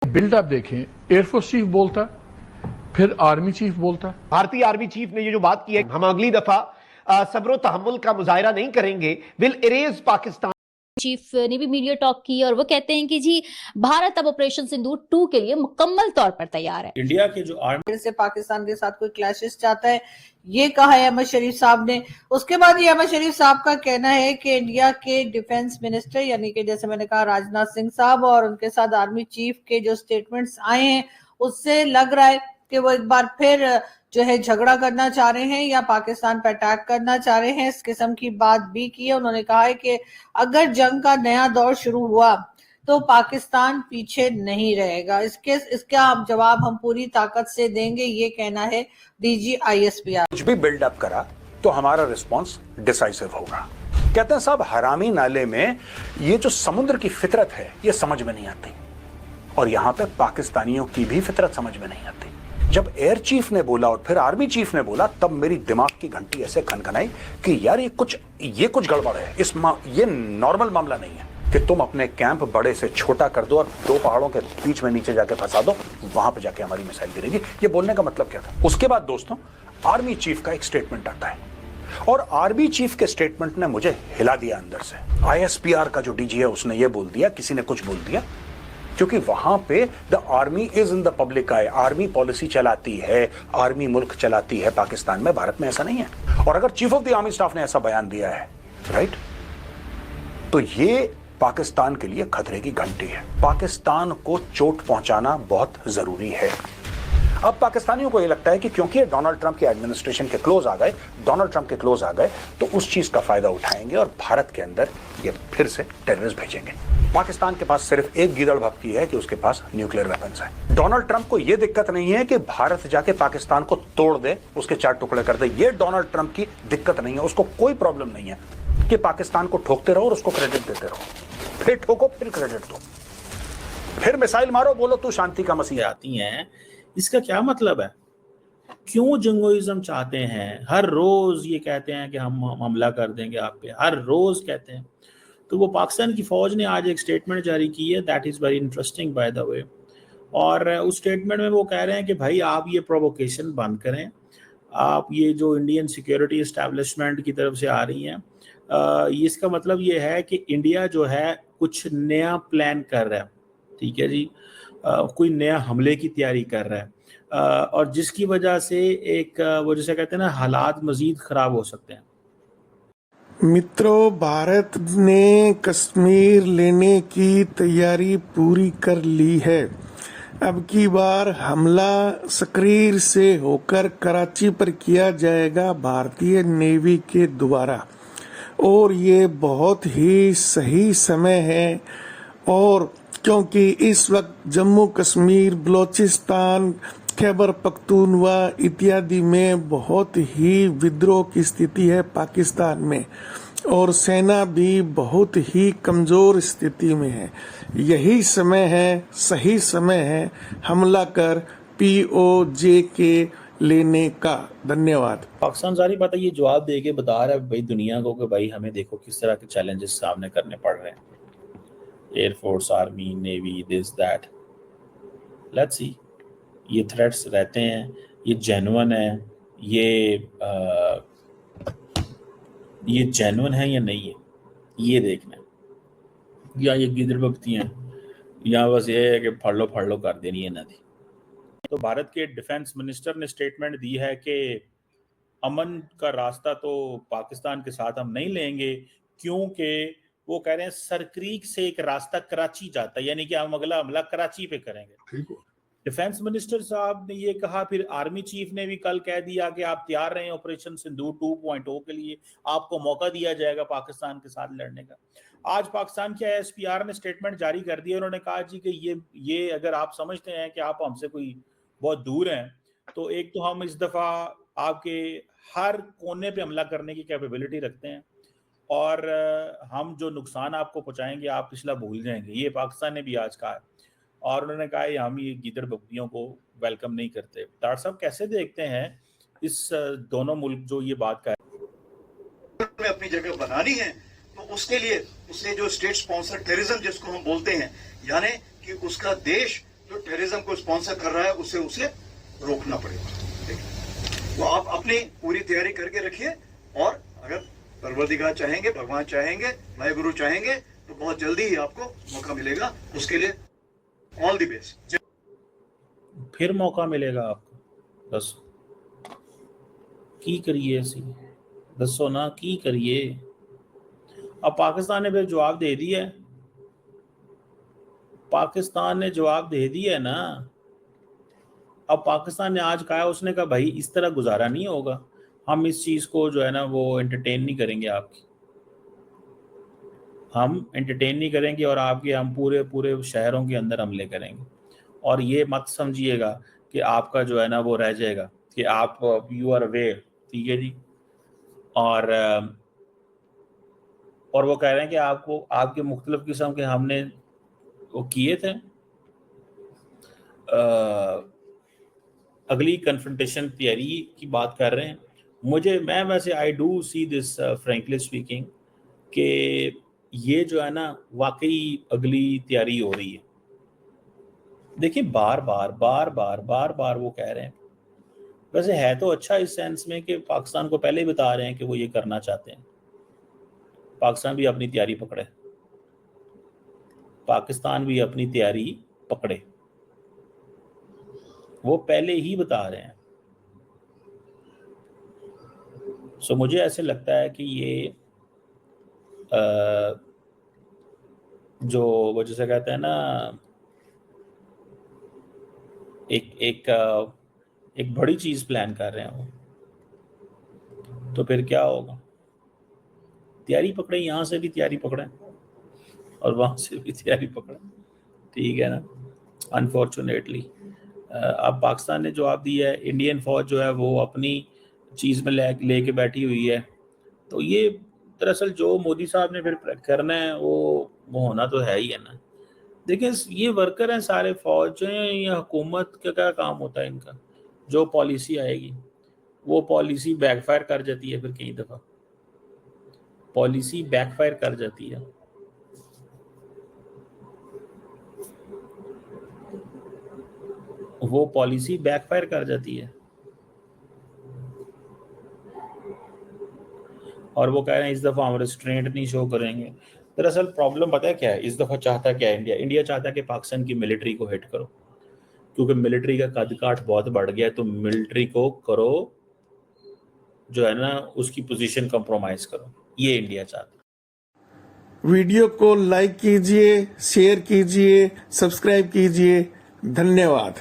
Buildup देखें, air force chief बोलता, फिर आर्मी चीफ बोलता। भारतीय आर्मी चीफ ने ये जो बात की है, हम अगली दफा सब्र तहम्मुल का मुजाहिरा नहीं करेंगे, विल इरेज पाकिस्तान। चीफ ने भी मीडिया टॉक की और वो कहते हैं कि जी भारत अब ऑपरेशन सिंदूर 2 के लिए मुकम्मल तौर पर तैयार है। इंडिया के जो आर्मी से पाकिस्तान के साथ कोई क्लैशेस चाहता है, ये कहा है अहमद शरीफ साहब ने। उसके बाद ये अहमद शरीफ साहब का कहना है कि इंडिया के डिफेंस मिनिस्टर यानी कि जैसे मैंने कहा राजनाथ सिंह साहब और उनके साथ आर्मी चीफ के जो स्टेटमेंट्स आए हैं उससे लग रहा है कि वो एक बार फिर जो है झगड़ा करना चाह रहे हैं या पाकिस्तान पर अटैक करना चाह रहे हैं। इस किस्म की बात भी की है। उन्होंने कहा है कि अगर जंग का नया दौर शुरू हुआ तो पाकिस्तान पीछे नहीं रहेगा। इसका जवाब हम पूरी ताकत से देंगे, ये कहना है डीजी ISPR। कुछ भी बिल्डअप करा तो हमारा रिस्पॉन्स डिसाइसिव होगा। कहते हैं साहब हरामी नाले में ये जो समुद्र की फितरत है ये समझ में नहीं आती, और यहां पे पाकिस्तानियों की भी फितरत समझ में नहीं आती। जब एयर चीफ ने बोला और फिर आर्मी चीफ ने बोला तब मेरी दिमाग की घंटी ऐसे खनखनाई कि यार ये कुछ गड़बड़ है। ये नॉर्मल मामला नहीं है कि तुम अपने कैंप बड़े से छोटा कर दो और 2 पहाड़ों के बीच में नीचे जाके फंसा दो, वहां पे जाके हमारी मिसाइल गिरेगी। ये बोलने का मतलब क्या था? उसके बाद दोस्तों आर्मी चीफ का एक स्टेटमेंट आता है और आर्मी चीफ के स्टेटमेंट ने मुझे हिला दिया अंदर से। ISPR का जो डीजी है उसने ये बोल दिया, किसी ने कुछ बोल दिया, क्योंकि वहां पे the army is in the public I. Army policy चलाती है, आर्मी मुल्क चलाती है पाकिस्तान में, भारत में ऐसा नहीं है। और अगर chief of the army staff ने ऐसा बयान दिया है, राइट, तो ये पाकिस्तान के लिए खतरे की घंटी है। पाकिस्तान को चोट पहुंचाना बहुत जरूरी है। अब पाकिस्तानियों को यह लगता है कि क्योंकि डोनाल्ड ट्रंप के एडमिनिस्ट्रेशन के क्लोज आ गए, तो उस चीज का फायदा उठाएंगे और भारत के अंदर ये फिर से टेररिस्ट भेजेंगे। पाकिस्तान के पास सिर्फ एक गीदड़ भपकी है कि उसके पास न्यूक्लियर वेपन्स है। डोनाल्ड ट्रंप को यह दिक्कत नहीं है कि भारत जाके पाकिस्तान को तोड़ दे, उसके 4 टुकड़े कर दे। ये डोनाल्ड ट्रंप की दिक्कत नहीं है। उसको कोई प्रॉब्लम नहीं है कि पाकिस्तान को ठोकते रहो और उसको क्रेडिट देते रहो, फिर ठोको फिर क्रेडिट दो, फिर मिसाइल मारो, बोलो तू शांति का मसीहा। आती हैं, इसका क्या मतलब है? क्यों जंगोइज्म चाहते हैं? हर रोज ये कहते हैं कि हम हमला कर देंगे आप पे, हर रोज कहते हैं। तो वो पाकिस्तान की फौज ने आज एक स्टेटमेंट जारी की है, that is very interesting by the way. और उस स्टेटमेंट में वो कह रहे हैं कि भाई आप ये प्रोवोकेशन बंद करें, आप ये जो इंडियन सिक्योरिटी एस्टैब्लिशमेंट की तरफ से आ रही हैं, इसका मतलब ये है कि इंडिया जो है कुछ नया प्लान कर रहा है, ठीक है जी, कोई नया हमले की तैयारी कर रहा है, और जिसकी वजह से एक वो जैसे कहते हैं ना, हालात मजीद खराब हो सकते हैं। मित्रों, भारत ने कश्मीर लेने की तैयारी पूरी कर ली है। अब की बार हमला सक्रीर से होकर कराची पर किया जाएगा भारतीय नेवी के द्वारा, और ये बहुत ही सही समय है। और क्योंकि इस वक्त जम्मू कश्मीर, बलोचिस्तान, खैबर पख्तूनवा इत्यादि में बहुत ही विद्रोह की स्थिति है पाकिस्तान में, और सेना भी बहुत ही कमजोर स्थिति में है। यही समय है, सही समय है हमला कर POJ लेने का। धन्यवाद। पाकिस्तान सारी बात है, ये जवाब दे के बता रहा है भाई दुनिया को कि भाई हमें देखो किस तरह के चैलेंजेस सामने करने पड़ रहे हैं, air force, army, navy, this that, let's see. ये थ्रेट्स रहते हैं, ये जेन्युइन है, ये जेन्युइन है या नहीं है, ये देखना है, या ये गिदड़ भक्ति हैं, या बस ये है कि फड़ लो कर देनी है नदी। तो भारत के डिफेंस मिनिस्टर ने स्टेटमेंट दी है कि अमन का रास्ता तो पाकिस्तान के साथ हम नहीं लेंगे, क्योंकि वो कह रहे हैं सरक्रीक से एक रास्ता कराची जाता है, यानी कि हम अगला हमला कराची पे करेंगे। डिफेंस मिनिस्टर साहब ने ये कहा। फिर आर्मी चीफ ने भी कल कह दिया कि आप तैयार रहें ऑपरेशन सिंदूर 2.0 के लिए, आपको मौका दिया जाएगा पाकिस्तान के साथ लड़ने का। आज पाकिस्तान के ISPR ने स्टेटमेंट जारी कर दिया। उन्होंने कहा जी कि ये अगर आप समझते हैं कि आप हमसे कोई बहुत दूर हैं, तो एक तो हम इस दफा आपके हर कोने पे हमला करने की कैपेबिलिटी रखते हैं, और हम जो नुकसान आपको पहुंचाएंगे आप पिछला भूल जाएंगे। ये पाकिस्तान ने भी आज कहा है, और उन्होंने कहा हम ये गिदड़ बकरियों को वेलकम नहीं करते। डॉक्टर साहब कैसे देखते हैं इस दोनों मुल्क जो ये बात का में अपनी जगह बनानी है, तो उसके लिए उसने जो स्टेट स्पॉन्सर टेररिज्म जिसको हम बोलते हैं, यानी कि उसका देश जो टेररिज्म को स्पॉन्सर कर रहा है उसे रोकना पड़ेगा। ठीक है? तो आप अपनी पूरी तैयारी करके रखिए, और अगर परवरदिगार चाहेंगे, भगवान चाहेंगे, मैं गुरु चाहेंगे, तो बहुत जल्दी ही आपको मौका मिलेगा। उसके लिए ऑल द बेस्ट। फिर मौका मिलेगा आपको, बस की करिए सी, दसो ना की करिए। अब पाकिस्तान ने फिर जवाब दे दिया है, पाकिस्तान ने जवाब दे दिया है ना। अब पाकिस्तान ने आज कहा, उसने कहा भाई इस तरह गुजारा नहीं होगा, हम इस चीज को जो है ना वो एंटरटेन नहीं करेंगे, आपकी हम एंटरटेन नहीं करेंगे, और आपके हम पूरे पूरे शहरों के अंदर हमले करेंगे। और ये मत समझिएगा कि आपका जो है ना वो रह जाएगा, कि आप यू आर अवेयर, ठीक है जी। और वो कह रहे हैं कि आपको आपके मुख्तलिफ किस्म के हमने वो किए थे। अगली कन्फ्रंटेशन तैयारी की बात कर रहे हैं। मैं वैसे I do see this frankly speaking, कि ये जो है ना वाकई अगली तैयारी हो रही है। देखिए बार बार वो कह रहे हैं, वैसे है तो अच्छा इस सेंस में कि पाकिस्तान को पहले ही बता रहे हैं कि वो ये करना चाहते हैं। पाकिस्तान भी अपनी तैयारी पकड़े, पाकिस्तान भी अपनी तैयारी पकड़े, वो पहले ही बता रहे हैं। सो मुझे ऐसे लगता है कि ये जो वो जैसे कहते हैं ना, एक बड़ी चीज प्लान कर रहे हैं वो, तो फिर क्या होगा? तैयारी पकड़े, यहाँ से भी तैयारी पकड़े और वहां से भी तैयारी पकड़े, ठीक है ना। अनफॉर्चुनेटली अब पाकिस्तान ने जवाब दिया है, इंडियन फौज जो है वो अपनी चीज में लेके बैठी हुई है। तो ये दरअसल जो मोदी साहब ने फिर करना है वो होना तो है ही है ना। देखिए ये वर्कर हैं सारे, फौज हैं या हुकूमत का क्या काम होता है इनका? जो पॉलिसी आएगी वो पॉलिसी बैकफायर कर जाती है, फिर कई दफा पॉलिसी बैकफायर कर जाती है। वो पॉलिसी बैकफायर कर जाती है, और वो कह रहे हैं इस दफा हम रेस्ट्रेंट नहीं शो करेंगे। दरअसल प्रॉब्लम पता है क्या है, इस दफा चाहता क्या है इंडिया चाहता है कि पाकिस्तान की मिलिट्री को हिट करो, क्योंकि मिलिट्री का कद काठ बहुत बढ़ गया है। तो मिलिट्री को करो, जो है ना उसकी पोजीशन कंप्रोमाइज करो, ये इंडिया चाहता है। वीडियो को लाइक कीजिए, शेयर कीजिए, सब्सक्राइब कीजिए। धन्यवाद।